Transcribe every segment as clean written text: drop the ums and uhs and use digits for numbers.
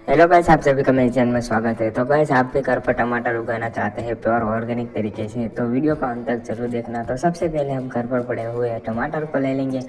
Hello guys, आप सभी का मेरे चैनल में स्वागत है। तो गाइस, आप भी घर पर टमाटर उगाना चाहते हैं प्योर ऑर्गेनिक तरीके से, तो वीडियो का अंत तक जरूर देखना। तो सबसे पहले हम घर पर पड़े हुए टमाटर को ले लेंगे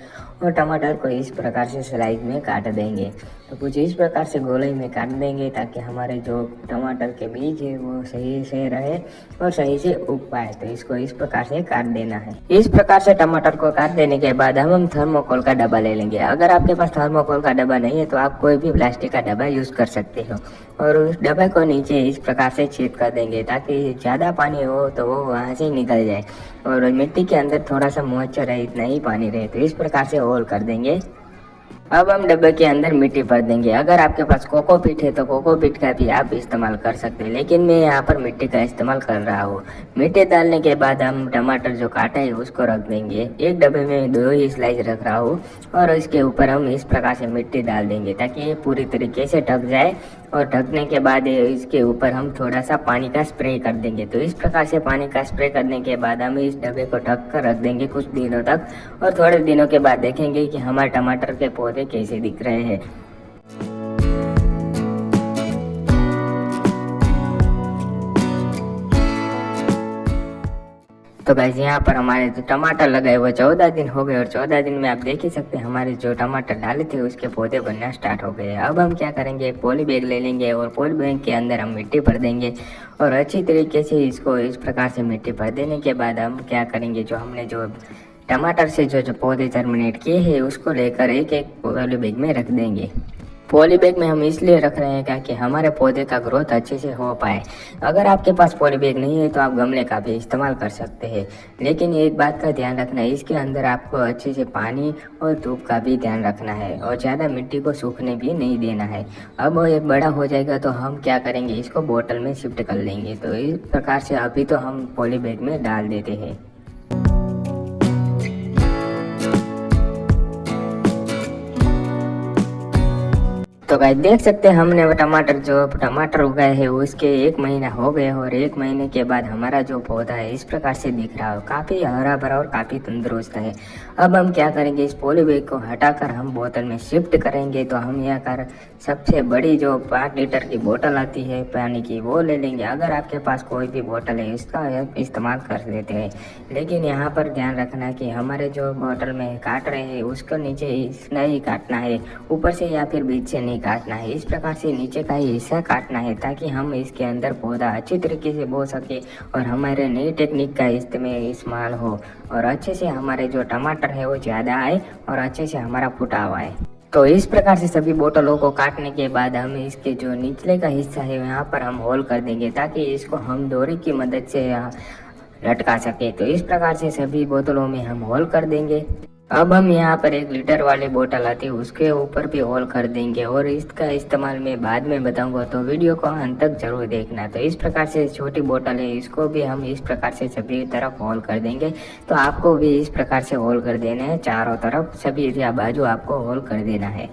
और टमाटर को इस प्रकार से स्लाइस में काट देंगे। तो कुछ इस प्रकार से गोलाई में काट देंगे ताकि हमारे जो टमाटर के बीज है वो सही से रहे और सही से उग पाए। तो इसको इस प्रकार से काट देना है। इस प्रकार से टमाटर को काट देने के बाद हम थर्मोकोल का डब्बा ले लेंगे। अगर आपके पास थर्मोकोल का डब्बा नहीं है तो आप कोई भी प्लास्टिक का डब्बा यूज कर सकते हो और उस डब्बे को नीचे इस प्रकार से छेद कर देंगे ताकि ज़्यादा पानी हो तो वो वहाँ से निकल जाए और मिट्टी के अंदर थोड़ा सा मॉइस्चर रहे, इतना ही पानी रहे। तो इस प्रकार से होल कर देंगे। अब हम डब्बे के अंदर मिट्टी भर देंगे। अगर आपके पास कोकोपीट है तो कोकोपीट का भी आप इस्तेमाल कर सकते हैं, लेकिन मैं यहाँ पर मिट्टी का इस्तेमाल कर रहा हूँ। मिट्टी डालने के बाद हम टमाटर जो काटा है उसको रख देंगे। एक डब्बे में 2 ही स्लाइस रख रहा हूँ और इसके ऊपर हम इस प्रकार से मिट्टी डाल देंगे ताकि ये पूरी तरीके से ढक जाए। और ढकने के बाद इसके ऊपर हम थोड़ा सा पानी का स्प्रे कर देंगे। तो इस प्रकार से पानी का स्प्रे करने के बाद हम इस डब्बे को ढक कर रख देंगे कुछ दिनों तक और थोड़े दिनों के बाद देखेंगे कि हमारे टमाटर के पौधे कैसे दिख रहे हैं। तो गाइस, यहाँ पर हमारे जो टमाटर लगाए वो 14 दिन हो गए और 14 दिन में आप देख ही सकते हैं हमारे जो टमाटर डाले थे उसके पौधे बनना स्टार्ट हो गए। अब हम क्या करेंगे, एक पॉली बैग ले लेंगे और पॉली बैग के अंदर हम मिट्टी भर देंगे और अच्छी तरीके से इसको इस प्रकार से मिट्टी भर देने के बाद हम क्या करेंगे, जो हमने जो टमाटर से जो पौधे जर्मिनेट किए हैं उसको लेकर एक एक पॉली बैग में रख देंगे। पॉली बैग में हम इसलिए रख रहे हैं ताकि हमारे पौधे का ग्रोथ अच्छे से हो पाए। अगर आपके पास पॉली बैग नहीं है तो आप गमले का भी इस्तेमाल कर सकते हैं, लेकिन एक बात का ध्यान रखना है, इसके अंदर आपको अच्छे से पानी और धूप का भी ध्यान रखना है और ज़्यादा मिट्टी को सूखने भी नहीं देना है। अब वो एक बड़ा हो जाएगा तो हम क्या करेंगे, इसको बोतल में शिफ्ट कर लेंगे। तो इस प्रकार से अभी तो हम पॉली बैग में डाल देते हैं। तो गाइस, देख सकते हैं हमने वो टमाटर उगाए हैं उसके 1 महीना हो गए और 1 महीने के बाद हमारा जो पौधा है इस प्रकार से दिख रहा है, काफ़ी हरा भरा और काफ़ी तंदुरुस्त है। अब हम क्या करेंगे, इस पॉली बैग को हटाकर हम बोतल में शिफ्ट करेंगे। तो हम यहाँ कर सबसे बड़ी जो 5 लीटर की बोतल आती है पानी की वो ले लेंगे। अगर आपके पास कोई भी बोतल है इसका इस्तेमाल कर लेते हैं, लेकिन यहाँ पर ध्यान रखना है कि हमारे जो बोतल में काट रहे हैं उसको नीचे नहीं काटना है, ऊपर से या फिर बीच से नहीं काटना है। इस प्रकार से नीचे का ही हिस्सा काटना है ताकि हम इसके अंदर पौधा अच्छी तरीके से बो सके और हमारे नई टेक्निक का इस्तेमाल हो और अच्छे से हमारे जो टमाटर है वो ज़्यादा आए और अच्छे से हमारा फुटाव आए। तो इस प्रकार से सभी बोतलों को काटने के बाद हम इसके जो निचले का हिस्सा है यहाँ पर हम होल कर देंगे ताकि इसको हम डोरी की मदद से लटका सके। तो इस प्रकार से सभी बोतलों में हम होल कर देंगे। अब हम यहाँ पर 1 लीटर वाली बोतल आती है उसके ऊपर भी होल कर देंगे और इसका इस्तेमाल मैं बाद में बताऊंगा, तो वीडियो को अंत तक जरूर देखना। तो इस प्रकार से छोटी बोतल है इसको भी हम इस प्रकार से सभी तरफ होल कर देंगे। तो आपको भी इस प्रकार से होल कर देना है, चारों तरफ सभी बाजू आपको होल कर देना है।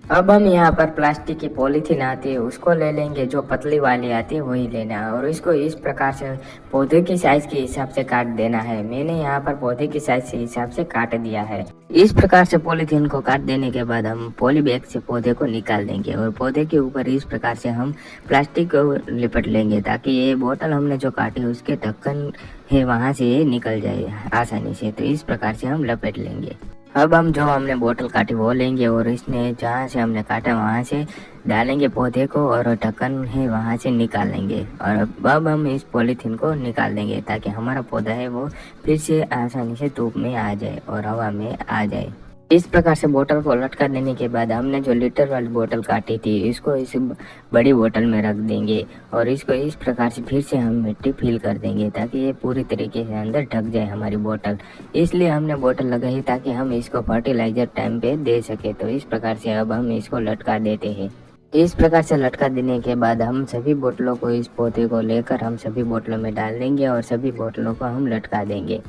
अब हम यहाँ पर प्लास्टिक की पॉलीथीन आती है उसको ले लेंगे, जो पतली वाली आती है वही लेना है और इसको इस प्रकार से पौधे की साइज के हिसाब से काट देना है। मैंने यहाँ पर पौधे की साइज के हिसाब से काट दिया है। इस प्रकार से पॉलीथीन को काट देने के बाद हम पॉली बैग से पौधे को निकाल देंगे और पौधे के ऊपर इस प्रकार से हम प्लास्टिक को लिपट लेंगे ताकि ये बोतल हमने जो काटी है उसके ढक्कन है वहाँ से ये निकल जाए आसानी से। तो इस प्रकार से हम लपेट लेंगे। अब हम जो हमने बोतल काटी वो लेंगे और इसने जहाँ से हमने काटा वहाँ से डालेंगे पौधे को और ढक्कन है वहाँ से निकालेंगे और अब हम इस पॉलीथीन को निकाल देंगे ताकि हमारा पौधा है वो फिर से आसानी से धूप में आ जाए और हवा में आ जाए। इस प्रकार से बोतल को लटका देने के बाद हमने जो लीटर वाली बोतल काटी थी इसको इस बड़ी बोतल में रख देंगे और इसको इस प्रकार से फिर से हम मिट्टी फिल कर देंगे ताकि ये पूरी तरीके से अंदर ढक जाए हमारी बोतल। इसलिए हमने बोतल लगाई ताकि हम इसको फर्टिलाइजर टाइम पे दे सके। तो इस प्रकार से अब हम इसको लटका देते हैं। इस प्रकार से लटका देने के बाद हम सभी बोतलों को इस पौधे को लेकर हम सभी बोतलों में डाल देंगे और सभी बोतलों को हम लटका देंगे।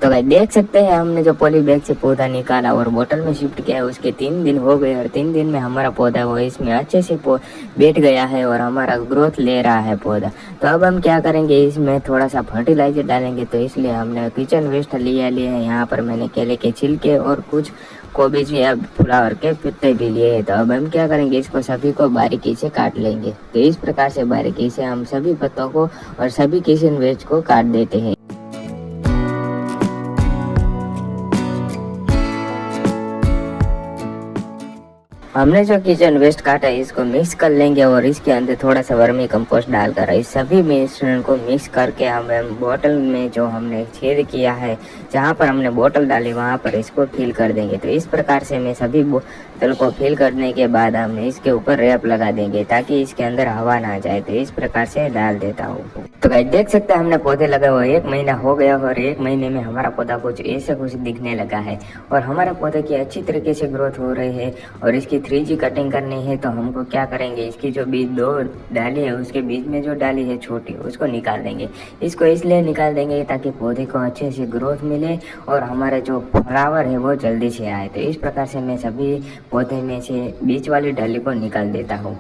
तो गाइस देख सकते हैं हमने जो पॉली बैग से पौधा निकाला और बोतल में शिफ्ट किया है, उसके 3 दिन हो गए और 3 दिन में हमारा पौधा वो इसमें अच्छे से बैठ गया है और हमारा ग्रोथ ले रहा है पौधा। तो अब हम क्या करेंगे, इसमें थोड़ा सा फर्टिलाइजर डालेंगे। तो इसलिए हमने किचन वेस्ट लिए है। यहाँ पर मैंने केले के छिलके और कुछ कोबीज या फ्लावर के पत्ते भी लिए हैं। तो अब हम क्या करेंगे, इसको सभी को बारीकी से काट लेंगे। तो इस प्रकार से बारीकी से हम सभी पत्तों को और सभी किचन वेस्ट को काट देते हैं। हमने जो किचन वेस्ट काटा है इसको मिक्स कर लेंगे और इसके अंदर थोड़ा सा वर्मी कंपोस्ट डालकर इस सभी मिश्रण को मिक्स करके हम बोतल में जो हमने छेद किया है, जहाँ पर हमने बोतल डाली वहाँ पर इसको फिल कर देंगे। तो इस प्रकार से मैं सभी बोतल को फिल करने के बाद हम इसके ऊपर रैप लगा देंगे ताकि इसके अंदर हवा ना जाए। तो इस प्रकार से डाल देता हूँ। तो गाइस देख सकते हैं हमने पौधे लगाए हुए 1 महीना हो गया और 1 महीने में हमारा पौधा कुछ ऐसा कुछ दिखने लगा है और हमारे पौधे की अच्छी तरीके से ग्रोथ हो रही है। और इसकी 3G कटिंग करनी है तो हमको क्या करेंगे, इसकी जो बीज 2 डाली है उसके बीच में जो डाली है छोटी उसको निकाल देंगे। इसको इसलिए निकाल देंगे ताकि पौधे को अच्छे से ग्रोथ मिले और हमारे जो फ्लावर है वो जल्दी से आए। तो इस प्रकार से मैं सभी पौधे में से बीच वाली डाली को निकाल देता हूँ।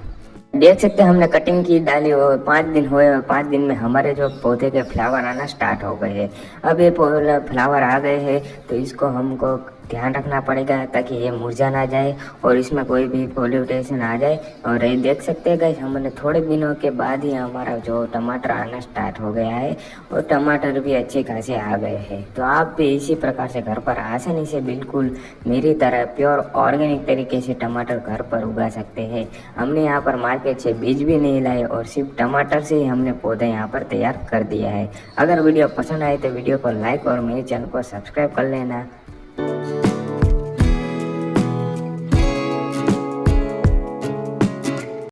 देख सकते हैं हमने कटिंग की डाली और 5 दिन हुए और 5 दिन में हमारे जो पौधे के फ्लावर आना स्टार्ट हो गए हैं। अब ये फ्लावर आ गए हैं तो इसको हमको ध्यान रखना पड़ेगा ताकि ये मुरझा ना जाए और इसमें कोई भी पॉल्यूटेशन आ जाए। और ये देख सकते हैं गाइस, हमने थोड़े दिनों के बाद ही हमारा जो टमाटर आना स्टार्ट हो गया है और टमाटर भी अच्छे खासे आ गए हैं। तो आप भी इसी प्रकार से घर पर आसानी से बिल्कुल मेरी तरह प्योर ऑर्गेनिक तरीके से टमाटर घर पर उगा सकते हैं। हमने यहाँ पर मार्केट से बीज भी नहीं लाए और सिर्फ टमाटर से ही हमने पौधे यहाँ पर तैयार कर दिया है। अगर वीडियो पसंद आए तो वीडियो को लाइक और मेरे चैनल को सब्सक्राइब कर लेना।